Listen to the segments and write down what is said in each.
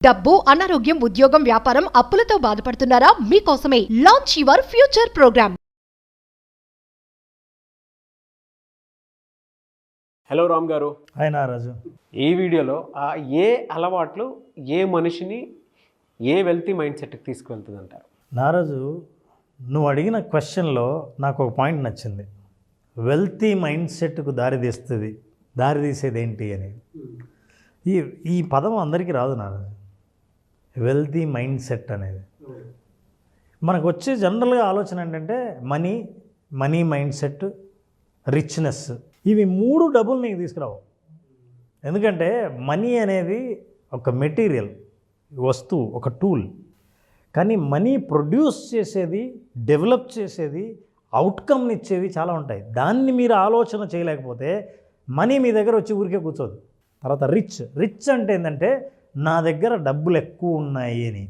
డబ్బు, అనారోగ్యం, ఉద్యోగం, వ్యాపారం, అప్పులతో బాధపడుతున్నారా? మీకోసమే launch your future program. Hello Ram గారు. హాయ్ నారాజు. ఈ వీడియోలో ఏ అలవాట్లు ఏ మనిషిని ఏ వెల్తీ మైండ్ సెట్కి తీసుకువెళ్తుంది అంటారు? నారాజు, నువ్వు అడిగిన క్వశ్చన్లో నాకు ఒక పాయింట్ నచ్చింది. వెల్తీ మైండ్ సెట్కు దారితీసేది ఏంటి అని. ఈ పదం అందరికీ రాదు నారాజు. వెల్తీ మైండ్ సెట్ అనేది మనకు వచ్చే జనరల్గా ఆలోచన ఏంటంటే మనీ మైండ్ సెట్, రిచ్నెస్, ఇవి మూడు డబ్బులు నీకు తీసుకురావు. ఎందుకంటే మనీ అనేది ఒక మెటీరియల్, వస్తువు, ఒక టూల్. కానీ మనీ ప్రొడ్యూస్ చేసేది, డెవలప్ చేసేది, అవుట్కమ్ని ఇచ్చేవి చాలా ఉంటాయి. దాన్ని మీరు ఆలోచన చేయలేకపోతే మనీ మీ దగ్గర వచ్చి ఊరికే కూర్చోదు. తర్వాత రిచ్ అంటే ఏంటంటే నా దగ్గర డబ్బులు ఎక్కువ ఉన్నాయి అని.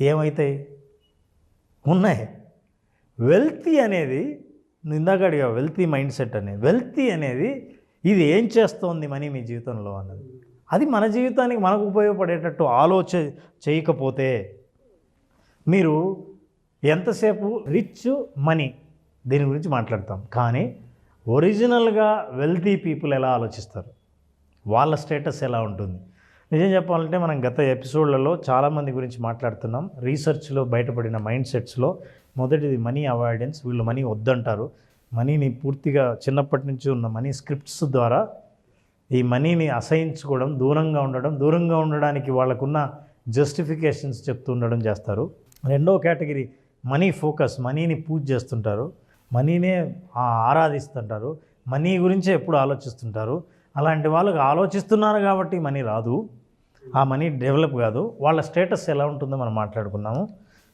ఏమవుతాయి? ఉన్నాయి. వెల్తీ అనేది ఇందాక అడిగా, వెల్తీ మైండ్ సెట్ అనేది. వెల్తీ అనేది ఇది ఏం చేస్తోంది మనీ మీ జీవితంలో అన్నది. అది మన జీవితానికి మనకు ఉపయోగపడేటట్టు ఆలోచన చేయకపోతే మీరు ఎంతసేపు రిచ్, మనీ దీని గురించి మాట్లాడతాం. కానీ ఒరిజినల్గా వెల్తీ పీపుల్ ఎలా ఆలోచిస్తారు, వాళ్ళ స్టేటస్ ఎలా ఉంటుంది? నిజం చెప్పాలంటే మనం గత ఎపిసోడ్లలో చాలామంది గురించి మాట్లాడుతున్నాం. రీసెర్చ్లో బయటపడిన మైండ్ సెట్స్లో మొదటిది మనీ అవాయిడెన్స్. వీళ్ళు మనీ వద్దంటారు. మనీని పూర్తిగా చిన్నప్పటి నుంచి ఉన్న మనీ స్క్రిప్ట్స్ ద్వారా ఈ మనీని అసహించుకోవడం, దూరంగా ఉండడానికి వాళ్ళకున్న జస్టిఫికేషన్స్ చెప్తూ ఉండడం చేస్తారు. రెండో కేటగిరీ మనీ ఫోకస్, మనీని పూజ చేస్తుంటారు, మనీనే ఆరాధిస్తుంటారు, మనీ గురించే ఎప్పుడు ఆలోచిస్తుంటారు. అలాంటి వాళ్ళకి ఆలోచిస్తున్నారు కాబట్టి మనీ రాదు, ఆ మనీ డెవలప్ కాదు. వాళ్ళ స్టేటస్ ఎలా ఉంటుందో మనం మాట్లాడుకున్నాము.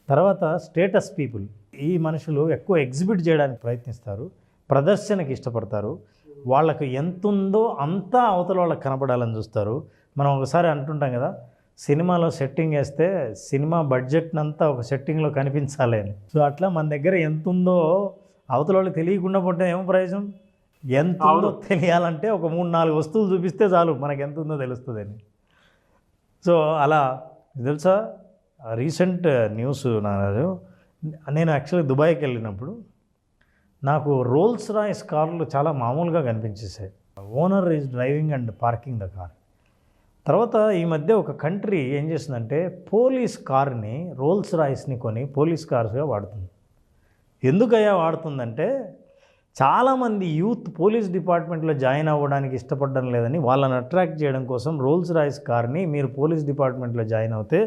తర్వాత స్టేటస్ పీపుల్. ఈ మనుషులు ఎక్కువ ఎగ్జిబిట్ చేయడానికి ప్రయత్నిస్తారు, ప్రదర్శనకి ఇష్టపడతారు. వాళ్ళకు ఎంత ఉందో అంతా అవతల వాళ్ళకి కనపడాలని చూస్తారు. మనం ఒకసారి అంటుంటాం కదా, సినిమాలో సెట్టింగ్ వేస్తే సినిమా బడ్జెట్నంతా ఒక సెట్టింగ్లో కనిపించాలి అని. సో అట్లా మన దగ్గర ఎంత ఉందో అవతల వాళ్ళకి తెలియకుండా పడ్డా ఏమో ప్రయోజనం? ఎంత ఉందో తెలియాలంటే ఒక 3-4 వస్తువులు చూపిస్తే చాలు మనకు ఎంత ఉందో తెలుస్తుందని. సో అలా తెలుసా, రీసెంట్ న్యూస్ నారాజు, నేను యాక్చువల్లీ దుబాయ్కి వెళ్ళినప్పుడు నాకు రోల్స్ రాయ్స్ కార్లు చాలా మామూలుగా కనిపించేసాయి. Owner is driving and parking the car. తర్వాత ఈ మధ్య ఒక కంట్రీ ఏం చేసిందంటే పోలీస్ కార్ని, రోల్స్ రాయ్స్ని కొని పోలీస్ కార్స్గా వాడుతుంది. ఎందుకయ్యా వాడుతుందంటే చాలామంది యూత్ పోలీస్ డిపార్ట్మెంట్లో జాయిన్ అవ్వడానికి ఇష్టపడడం లేదని వాళ్ళని అట్రాక్ట్ చేయడం కోసం రోల్స్ రాయ్స్ కార్ని, మీరు పోలీస్ డిపార్ట్మెంట్లో జాయిన్ అవుతే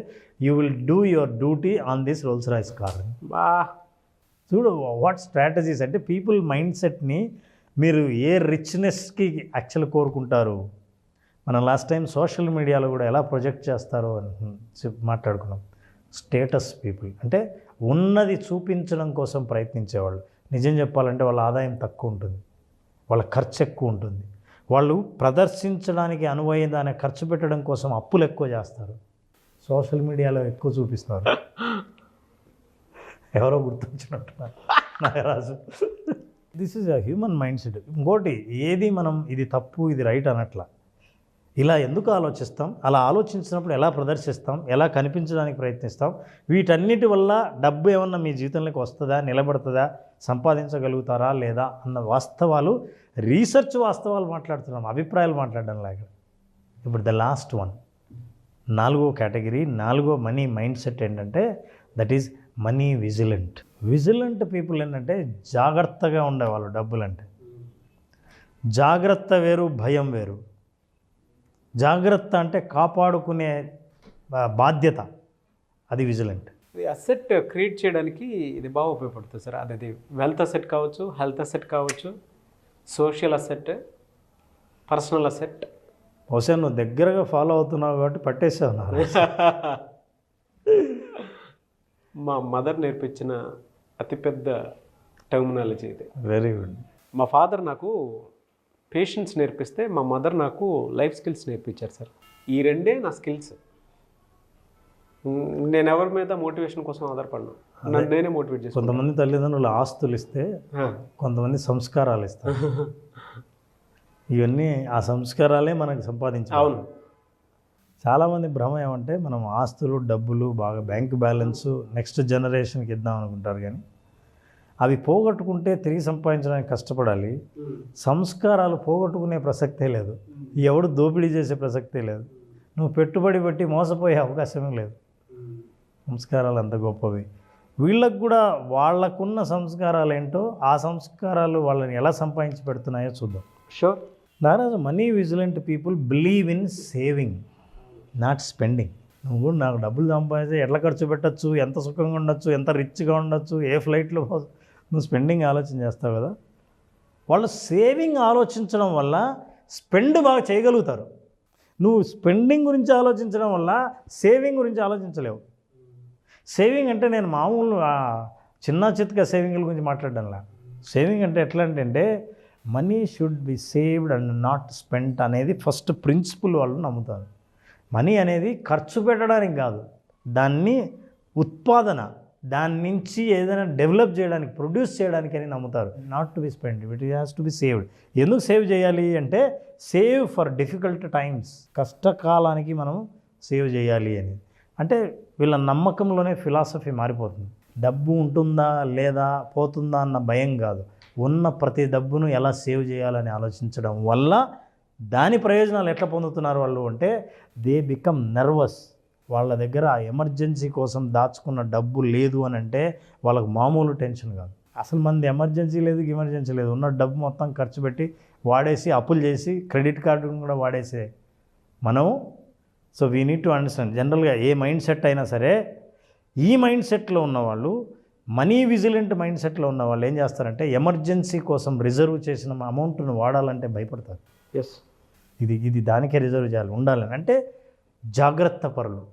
you will do your duty on this Rolls Royce car. చూడు వాట్ స్ట్రాటజీస్. అంటే పీపుల్ మైండ్ సెట్ని మీరు ఏ రిచ్నెస్కి యాక్చువల్ కోరుకుంటారు. మనం లాస్ట్ టైం సోషల్ మీడియాలో కూడా ఎలా ప్రొజెక్ట్ చేస్తారో అని మాట్లాడుకున్నాం. స్టేటస్ పీపుల్ అంటే ఉన్నది చూపించడం కోసం ప్రయత్నించేవాళ్ళు. నిజం చెప్పాలంటే వాళ్ళ ఆదాయం తక్కువ ఉంటుంది, వాళ్ళ ఖర్చు ఎక్కువ ఉంటుంది. వాళ్ళు ప్రదర్శించడానికి అనువైన ఖర్చు పెట్టడం కోసం అప్పులు ఎక్కువ చేస్తారు, సోషల్ మీడియాలో ఎక్కువ చూపిస్తారు. ఎవరో గుర్తించినట్టున్నారు Nagaraju. This is a human mindset. ఇంకోటి, ఏది మనం ఇది తప్పు ఇది రైట్ అనట్లా. ఇలా ఎందుకు ఆలోచిస్తాం, అలా ఆలోచించినప్పుడు ఎలా ప్రదర్శిస్తాం, ఎలా కనిపించడానికి ప్రయత్నిస్తాం, వీటన్నిటి వల్ల డబ్బు ఏమన్నా మీ జీవితంలోకి వస్తుందా, నిలబడుతుందా, సంపాదించగలుగుతారా లేదా అన్న వాస్తవాలు, రీసెర్చ్ వాస్తవాలు మాట్లాడుతున్నాం, అభిప్రాయాలు మాట్లాడడం లాగా. ఇప్పుడు ద లాస్ట్ వన్, 4వ కేటగిరీ, 4వ మనీ మైండ్ సెట్ ఏంటంటే that is money vigilant. Vigilant people ఏంటంటే జాగ్రత్తగా ఉండేవాళ్ళు. డబ్బులంటే జాగ్రత్త వేరు, భయం వేరు. జాగ్రత్త అంటే కాపాడుకునే బాధ్యత, అది విజిలెంట్. ఇది అసెట్ క్రియేట్ చేయడానికి ఇది బాగా ఉపయోగపడుతుంది సార్. అది వెల్త్ అసెట్ కావచ్చు, హెల్త్ అసెట్ కావచ్చు, సోషల్ అసెట్, పర్సనల్ అసెట్. బహుశా నువ్వు దగ్గరగా ఫాలో అవుతున్నావు కాబట్టి పట్టేసావు నా. మా మదర్ నేర్పించిన అతిపెద్ద టర్మినాలజీ ఇది. Very good. మా ఫాదర్ నాకు పేషెన్స్ నేర్పిస్తే, మా మదర్ నాకు లైఫ్ స్కిల్స్ నేర్పించారు సార్. ఈ రెండే నా స్కిల్స్. నేను ఎవరి మీద మోటివేషన్ కోసం ఆధారపడినా, నన్ను నేనే మోటివేట్ చేస్తాను. కొంతమంది తల్లిదండ్రులు ఆస్తులు ఇస్తే, కొంతమంది సంస్కారాలు ఇస్తారు. ఇవన్నీ ఆ సంస్కారాలే మనకు సంపాదించాలి. అవును. చాలామంది భ్రమ ఏమంటే మనం ఆస్తులు డబ్బులు బాగా బ్యాంక్ బ్యాలెన్సు నెక్స్ట్ జనరేషన్కి ఇద్దాం అనుకుంటారు, కానీ అవి పోగొట్టుకుంటే తిరిగి సంపాదించడానికి కష్టపడాలి. సంస్కారాలు పోగొట్టుకునే ప్రసక్తే లేదు, ఎవడు దోపిడీ చేసే ప్రసక్తే లేదు, నువ్వు పెట్టుబడి పెట్టి మోసపోయే అవకాశమే లేదు. సంస్కారాలు అంత గొప్పవి. వీళ్ళకు కూడా వాళ్ళకున్న సంస్కారాలు ఏంటో ఆ సంస్కారాలు వాళ్ళని ఎలా సంపాదించి పెడుతున్నాయో చూద్దాం. షూర్. దారాజ్ money vigilant people believe in saving, not spending. నువ్వు నాకు డబ్బులు సంపాదించి ఎట్లా ఖర్చు పెట్టచ్చు, ఎంత సుఖంగా ఉండొచ్చు, ఎంత రిచ్గా ఉండొచ్చు, ఏ ఫ్లైట్లో నువ్వు స్పెండింగ్ ఆలోచన చేస్తావు కదా. వాళ్ళు సేవింగ్ ఆలోచించడం వల్ల స్పెండ్ బాగా చేయగలుగుతారు. నువ్వు స్పెండింగ్ గురించి ఆలోచించడం వల్ల సేవింగ్ గురించి ఆలోచించలేవు. సేవింగ్ అంటే నేను మామూలు చిన్న చిత్క సేవింగ్ల గురించి మాట్లాడడంలా. సేవింగ్ అంటే ఎట్లా అంటే money should be saved and not spent అనేది ఫస్ట్ ప్రిన్సిపల్ వాళ్ళు నమ్ముతారు. మనీ అనేది ఖర్చు పెట్టడానికి కాదు, దాన్ని ఉత్పాదన, దాని నుంచి ఏదైనా డెవలప్ చేయడానికి, ప్రొడ్యూస్ చేయడానికి అని నమ్ముతారు. Not to be spend, it has to be saved. ఎందుకు సేవ్ చేయాలి అంటే సేవ్ ఫర్ డిఫికల్ట్ టైమ్స్, కష్టకాలానికి మనం సేవ్ చేయాలి అని. అంటే వీళ్ళ నమ్మకంలోనే ఫిలాసఫీ మారిపోతుంది. డబ్బు ఉంటుందా లేదా పోతుందా అన్న భయం కాదు, ఉన్న ప్రతి డబ్బును ఎలా సేవ్ చేయాలని ఆలోచించడం వల్ల దాని ప్రయోజనాలు ఎట్లా పొందుతున్నారు వాళ్ళు అంటే దే బికమ్ నర్వస్. వాళ్ళ దగ్గర ఆ ఎమర్జెన్సీ కోసం దాచుకున్న డబ్బు లేదు అని అంటే వాళ్ళకు మామూలు టెన్షన్ కాదు. అసలు మనది ఎమర్జెన్సీ లేదు, ఎమర్జెన్సీ లేదు, ఉన్న డబ్బు మొత్తం ఖర్చు పెట్టి వాడేసి అప్పులు చేసి క్రెడిట్ కార్డును కూడా వాడేసే మనం. So we need to understand, జనరల్గా ఏ మైండ్ సెట్ అయినా సరే ఈ మైండ్ సెట్లో ఉన్నవాళ్ళు, మనీ విజిలెంట్ మైండ్ సెట్లో ఉన్న వాళ్ళు ఏం చేస్తారంటే ఎమర్జెన్సీ కోసం రిజర్వ్ చేసిన అమౌంట్ను వాడాలంటే భయపడతారు. ఎస్, ఇది దానికే రిజర్వ్ చేయాలి ఉండాలని. అంటే జాగ్రత్త పరులు.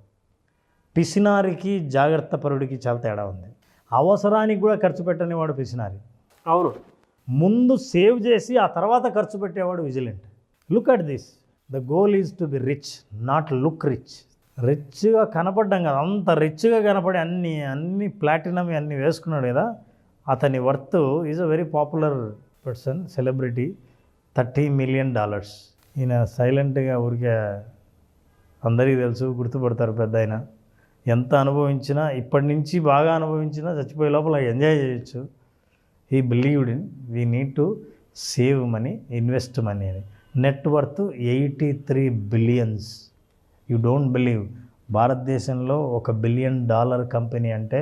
పిసినారికి జాగ్రత్త పరుడికి చాలా తేడా ఉంది. అవసరానికి కూడా ఖర్చు పెట్టని వాడు పిసినారి. అవును. ముందు సేవ్ చేసి ఆ తర్వాత ఖర్చు పెట్టేవాడు vigilant. Look at this, the goal is to be rich, not look rich. రిచ్గా కనపడ్డం కదా, అంత రిచ్గా కనపడి అన్ని ప్లాటినం అన్నీ వేసుకున్నాడు కదా, అతని worth is a very popular person, celebrity, $30 million. ఈయన సైలెంట్గా ఊరికే అందరికీ తెలుసు, గుర్తుపడతారు పెద్ద ఆయన. ఎంత అనుభవించినా, ఇప్పటి నుంచి బాగా అనుభవించినా చచ్చిపోయే లోపల ఎంజాయ్ చేయొచ్చు. He believed in we need to save money, invest money అని. Net worth $83 billion. You don't believe, భారతదేశంలో $1 billion కంపెనీ అంటే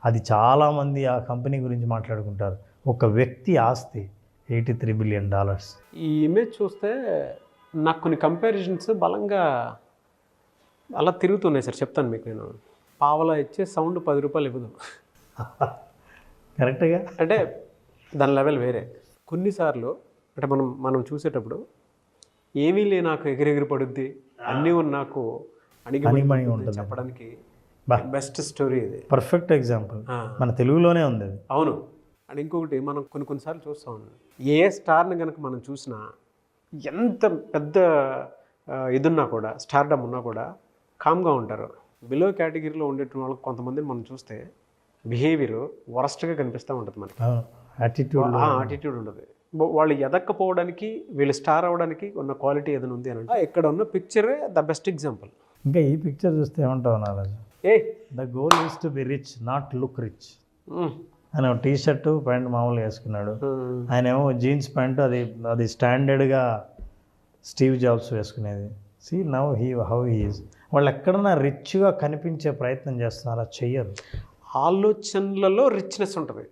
అది చాలామంది ఆ కంపెనీ గురించి మాట్లాడుకుంటారు. ఒక వ్యక్తి ఆస్తి $83 billion. ఈ ఇమేజ్ చూస్తే నాకు కొన్ని కంపారిజన్స్ బలంగా అలా తిరుగుతున్నాయి సార్. చెప్తాను మీకు. నేను పావలా ఇచ్చే సౌండ్ ₹10 ఇవ్వదు. కరెక్ట్గా. అంటే దాని లెవెల్ వేరే. కొన్నిసార్లు అంటే మనం చూసేటప్పుడు ఏమీ లే నాకు ఎగిరెగిరి పడుద్ది, అన్నీ ఉన్న నాకు అణిగిమణి ఉంటుంది చెప్పడానికి బెస్ట్ స్టోరీ ఇది. పర్ఫెక్ట్ ఎగ్జాంపుల్ మన తెలుగులోనే ఉంది అది. అవును. అండ్ ఇంకొకటి, మనం కొన్నిసార్లు చూస్తూ ఉన్నాం, ఏ స్టార్ని కనుక మనం చూసినా, ఎంత పెద్ద ఇదున్నా కూడా, స్టార్డమ్ ఉన్నా కూడా కామ్గా ఉంటారు. బిలో కేటగిరీలో ఉండేటువంటి వాళ్ళకి కొంతమందిని మనం చూస్తే బిహేవియర్ వరస్ట్గా కనిపిస్తూ ఉంటుంది మనకి. యాటిట్యూడ్ ఉంటుంది. వాళ్ళు ఎదక్కపోవడానికి, వీళ్ళు స్టార్ అవ్వడానికి ఉన్న క్వాలిటీ ఏదైనా ఉంది అని అంటే ఇక్కడ ఉన్న పిక్చరే ద బెస్ట్ ఎగ్జాంపుల్. ఇంకా ఈ పిక్చర్ చూస్తే ఏమంటావు Naraju? The goal is to be rich, not look rich. ఆయన టీ షర్టు ప్యాంట్ మామూలుగా వేసుకున్నాడు, ఆయన ఏమో జీన్స్ ప్యాంటు, అది స్టాండర్డ్గా స్టీవ్ జాబ్స్ వేసుకునేది. See now how he is. వాళ్ళు ఎక్కడన్నా రిచ్గా కనిపించే ప్రయత్నం చేస్తున్నారు, అది చెయ్యరు. ఆలోచనలలో రిచ్నెస్ ఉంటుంది,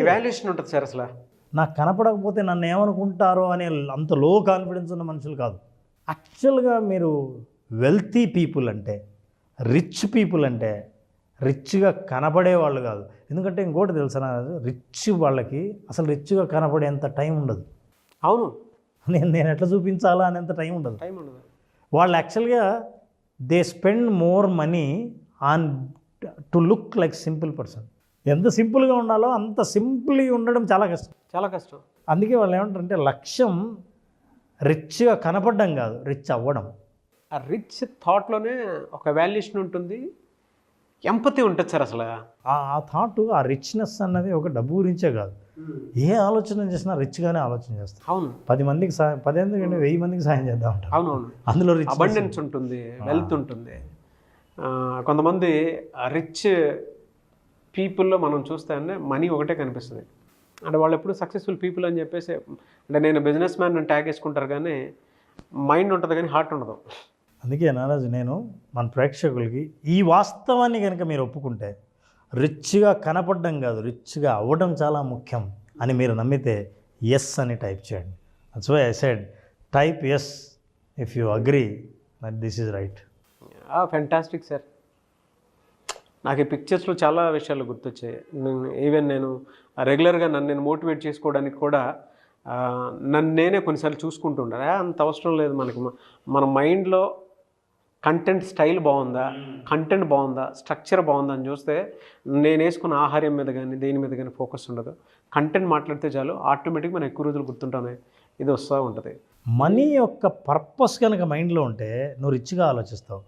వాల్యుయేషన్ ఉంటుంది సార్. అసలు నాకు కనపడకపోతే నన్ను ఏమనుకుంటారో అనే అంత లో కాన్ఫిడెన్స్ ఉన్న మనుషులు కాదు. యాక్చువల్గా మీరు వెల్తీ పీపుల్ అంటే, రిచ్ పీపుల్ అంటే రిచ్గా కనపడే వాళ్ళు కాదు. ఎందుకంటే ఇంకోటి తెలుసా, రిచ్ వాళ్ళకి అసలు రిచ్గా కనపడేంత టైం ఉండదు. అవును. నేను ఎట్లా చూపించాలా అనేంత టైం ఉండదు. వాళ్ళు యాక్చువల్గా they spend more money on to look like simple person. ఎంత సింపుల్గా ఉండాలో అంత సింపుల్గా ఉండడం చాలా కష్టం. అందుకే వాళ్ళు ఏమంటారంటే లక్ష్యం రిచ్గా కనపడడం కాదు, రిచ్ అవ్వడం. ఆ రిచ్ థాట్లోనే ఒక వాల్యుయేషన్ ఉంటుంది, ఎంపతి ఉంటుంది సార్. అసలు ఆ థాట్, ఆ రిచ్నెస్ అన్నది ఒక డబ్బు గురించే కాదు, ఏ ఆలోచన చేసినా రిచ్గానే ఆలోచన చేస్తారు. అవును 10 మందికి సాయం 10 ఎందుకంటే 1000 మందికి సాయం చేద్దాం అంటారు. అవునవును అందులో రిచ్ అబండెన్స్ ఉంటుంది, వెల్త్ ఉంటుంది. కొంతమంది రిచ్ పీపుల్లో మనం చూస్తే మనీ ఒకటే కనిపిస్తుంది. అంటే వాళ్ళు ఎప్పుడు సక్సెస్ఫుల్ పీపుల్ అని చెప్పేసి, అంటే నేను బిజినెస్ మ్యాన్ అని ట్యాగ్ వేసుకుంటారు కానీ మైండ్ ఉంటుంది కానీ హార్ట్ ఉండదు. అందుకే నారాజు నేను మన ప్రేక్షకులకి ఈ వాస్తవాన్ని కనుక మీరు ఒప్పుకుంటే రిచ్గా కనపడడం కాదు, రిచ్గా అవ్వడం చాలా ముఖ్యం అని మీరు నమ్మితే ఎస్ అని టైప్ చేయండి. That's why I said type yes if you agree that this is right. Fantastic sir. నాకు ఈ పిక్చర్స్లో చాలా విషయాలు గుర్తొచ్చాయి. ఈవెన్ నేను రెగ్యులర్గా నన్ను నేను మోటివేట్ చేసుకోవడానికి కూడా నన్ను నేనే కొన్నిసార్లు చూసుకుంటూ ఉండాలి. అంత అవసరం లేదు మనకి. మన మైండ్లో కంటెంట్ స్టైల్ బాగుందా, కంటెంట్ బాగుందా, స్ట్రక్చర్ బాగుందా అని చూస్తే నేను వేసుకున్న ఆహార్యం మీద కానీ దేని మీద కానీ ఫోకస్ ఉండదు. కంటెంట్ మాట్లాడితే చాలు ఆటోమేటిక్గా మనం ఎక్కువ రోజులు గుర్తుంటానే ఇది వస్తూ ఉంటుంది. మనీ యొక్క పర్పస్ కనుక మైండ్లో ఉంటే నువ్వు రిచ్గా ఆలోచిస్తావు.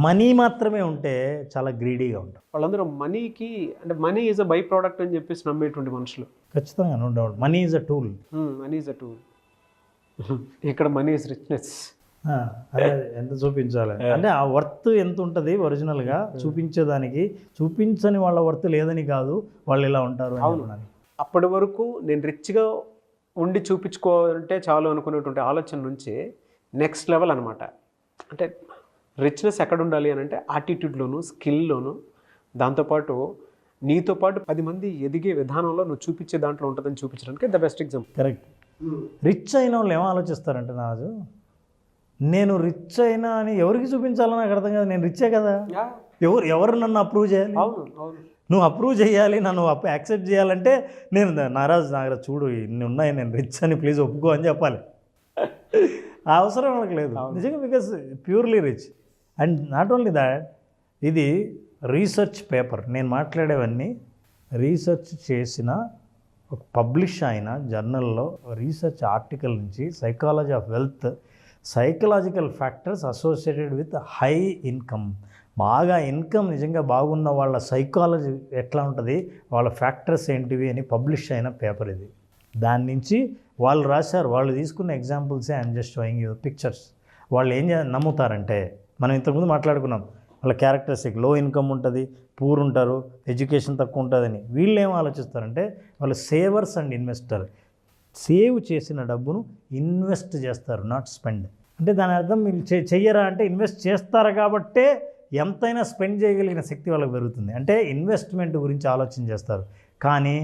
మనీ మాత్రమే ఉంటే చాలా గ్రీడీగా ఉంటావు. వాళ్ళందరూ మనీకి అంటే money is a by product అని చెప్పేసి నమ్మేటువంటి మనుషులు. ఖచ్చితంగా no doubt money is a tool. Money is a tool. ఇక్కడ మనీ ఈజ్ రిచ్నెస్. అదే ఎంత చూపించాలి అంటే ఆ వర్త్ ఎంత ఉంటుంది ఒరిజినల్గా చూపించేదానికి. చూపించని వాళ్ళ వర్త్ లేదని కాదు, వాళ్ళు ఇలా ఉంటారు. అప్పటి వరకు నేను రిచ్గా ఉండి చూపించుకోవాలంటే చాలు అనుకునేటువంటి ఆలోచన నుంచి నెక్స్ట్ లెవెల్ అనమాట. అంటే రిచ్నెస్ ఎక్కడ ఉండాలి అని అంటే యాటిట్యూడ్లోను, స్కిల్లోను, దాంతోపాటు నీతో పాటు 10 మంది ఎదిగే విధానంలో నువ్వు చూపించే దాంట్లో ఉంటుందని చూపించడానికి the best example. Correct. Rich అయిన వాళ్ళు ఏమో ఆలోచిస్తారంటే నాజు, నేను రిచ్ అయినా అని ఎవరికి చూపించాలో నాకు అర్థం కాదు. నేను రిచ్చే కదా, ఎవరు నన్ను అప్రూవ్ చేయాలి? అవును అవును, నువ్వు అప్రూవ్ చేయాలి, నన్ను యాక్సెప్ట్ చేయాలంటే నేను నారాజు నాగరాజు చూడు ఇన్ని ఉన్నాయి, నేను రిచ్ అని ప్లీజ్ ఒప్పుకో అని చెప్పాలి. ఆ అవసరం మనకు లేదు నిజంగా, because purely rich. And not only that, ఇది రీసెర్చ్ పేపర్. నేను మాట్లాడేవన్నీ రీసెర్చ్ చేసిన ఒక పబ్లిష్ అయిన జర్నల్లో రీసెర్చ్ ఆర్టికల్ నుంచి psychology of wealth, psychological factors associated with high income. బాగా ఇన్కమ్ నిజంగా బాగున్న వాళ్ళ సైకాలజీ ఎట్లా ఉంటుంది, వాళ్ళ ఫ్యాక్టర్స్ ఏంటివి అని పబ్లిష్ అయిన పేపర్ ఇది. దాని నుంచి వాళ్ళు రాశారు, వాళ్ళు తీసుకున్న ఎగ్జాంపుల్సే I'm just showing you pictures. వాళ్ళు ఏం నమ్ముతారంటే, మనం ఇంతకుముందు మాట్లాడుకున్నాం వాళ్ళ క్యారెక్టరిస్టిక్, లో ఇన్కమ్ ఉంటుంది, పూర్ ఉంటారు, ఎడ్యుకేషన్ తక్కువ ఉంటుందని. వీళ్ళు ఏం ఆలోచిస్తారంటే వాళ్ళు సేవర్స్ అండ్ ఇన్వెస్టర్. సేవ్ చేసిన డబ్బును ఇన్వెస్ట్ చేస్తారు, నాట్ స్పెండ్. అంటే దాని అర్థం మీరు చెయ్యరా అంటే ఇన్వెస్ట్ చేస్తారు కాబట్టే ఎంతైనా స్పెండ్ చేయగలిగిన శక్తి వాళ్ళకి పెరుగుతుంది. అంటే ఇన్వెస్ట్మెంట్ గురించి ఆలోచన చేస్తారు. కానీ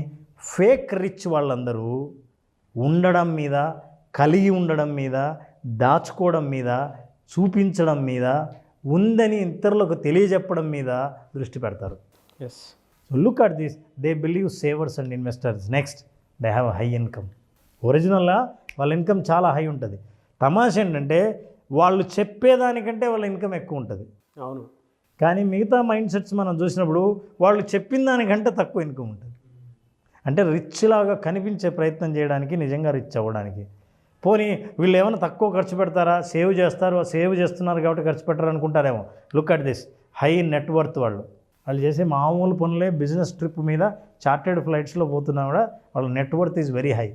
ఫేక్ రిచ్ వాళ్ళందరూ ఉండడం మీద, కలిగి ఉండడం మీద, దాచుకోవడం మీద, చూపించడం మీద, ఉందని ఇతరులకు తెలియజెప్పడం మీద దృష్టి పెడతారు. Yes. So look at this, they believe savers and investors. Next they have high income. ఒరిజినల్గా వాళ్ళ ఇన్కమ్ చాలా హై ఉంటుంది. తమాష ఏంటంటే వాళ్ళు చెప్పేదానికంటే వాళ్ళ ఇన్కమ్ ఎక్కువ ఉంటుంది. అవును. కానీ మిగతా మైండ్ సెట్స్ మనం చూసినప్పుడు వాళ్ళు చెప్పిన దానికంటే తక్కువ ఇన్కమ్ ఉంటుంది. అంటే రిచ్ లాగా కనిపించే ప్రయత్నం చేయడానికి, నిజంగా రిచ్ అవ్వడానికి. పోనీ వీళ్ళు ఏమైనా తక్కువ ఖర్చు పెడతారా, సేవ్ చేస్తారు, సేవ్ చేస్తున్నారు కాబట్టి ఖర్చు పెట్టరు అనుకుంటారేమో. Look at this, high net worth వాళ్ళు చేసే మామూలు పనులే, బిజినెస్ ట్రిప్ మీద చార్టెడ్ ఫ్లైట్స్లో పోతున్నా కూడా వాళ్ళ net worth is very high.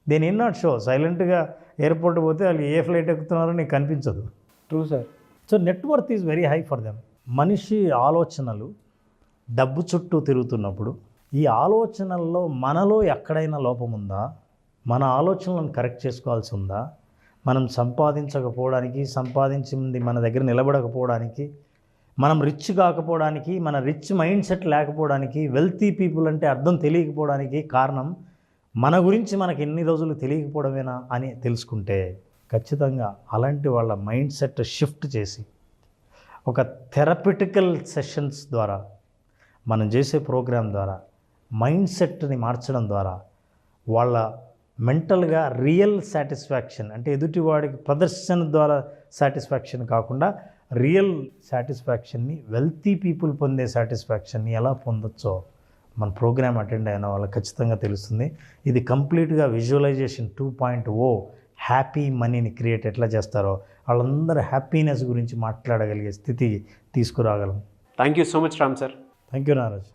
They need not show. సైలెంట్గా ఎయిర్పోర్ట్ పోతే వాళ్ళు ఏ ఫ్లైట్ ఎక్కుతున్నారో నీకు కనిపించదు. True sir. So net worth is very high for them. మనిషి ఆలోచనలు డబ్బు చుట్టూ తిరుగుతున్నప్పుడు ఈ ఆలోచనల్లో మనలో ఎక్కడైనా లోపం ఉందా, మన ఆలోచనలను కరెక్ట్ చేసుకోవాల్సి ఉందా, మనం సంపాదించకపోవడానికి, సంపాదించింది మన దగ్గర నిలబడకపోవడానికి, మనం రిచ్ కాకపోవడానికి, మన రిచ్ మైండ్ సెట్ లేకపోవడానికి, వెల్తీ పీపుల్ అంటే అర్థం తెలియకపోవడానికి కారణం మన గురించి మనకి ఎన్ని రోజులు తెలియకపోవడమేనా అని తెలుసుకుంటే, ఖచ్చితంగా అలాంటి వాళ్ళ మైండ్ సెట్ షిఫ్ట్ చేసి ఒక థెరపిటికల్ సెషన్స్ ద్వారా, మనం చేసే ప్రోగ్రాం ద్వారా మైండ్ సెట్ని మార్చడం ద్వారా వాళ్ళ మెంటల్గా రియల్ సాటిస్ఫాక్షన్, అంటే ఎదుటివాడికి ప్రదర్శన ద్వారా సాటిస్ఫాక్షన్ కాకుండా రియల్ సాటిస్ఫాక్షన్ని, వెల్తీ పీపుల్ పొందే సాటిస్ఫాక్షన్ని ఎలా పొందొచ్చో మన ప్రోగ్రామ్ అటెండ్ అయిన వాళ్ళకి ఖచ్చితంగా తెలుస్తుంది. ఇది కంప్లీట్గా విజువలైజేషన్ 2.0 హ్యాపీ మనీని క్రియేట్ ఎట్లా చేస్తారో వాళ్ళందరూ హ్యాపీనెస్ గురించి మాట్లాడగలిగే స్థితి తీసుకురాగలం. Thank you so much Ram sir. Thank you Naraj.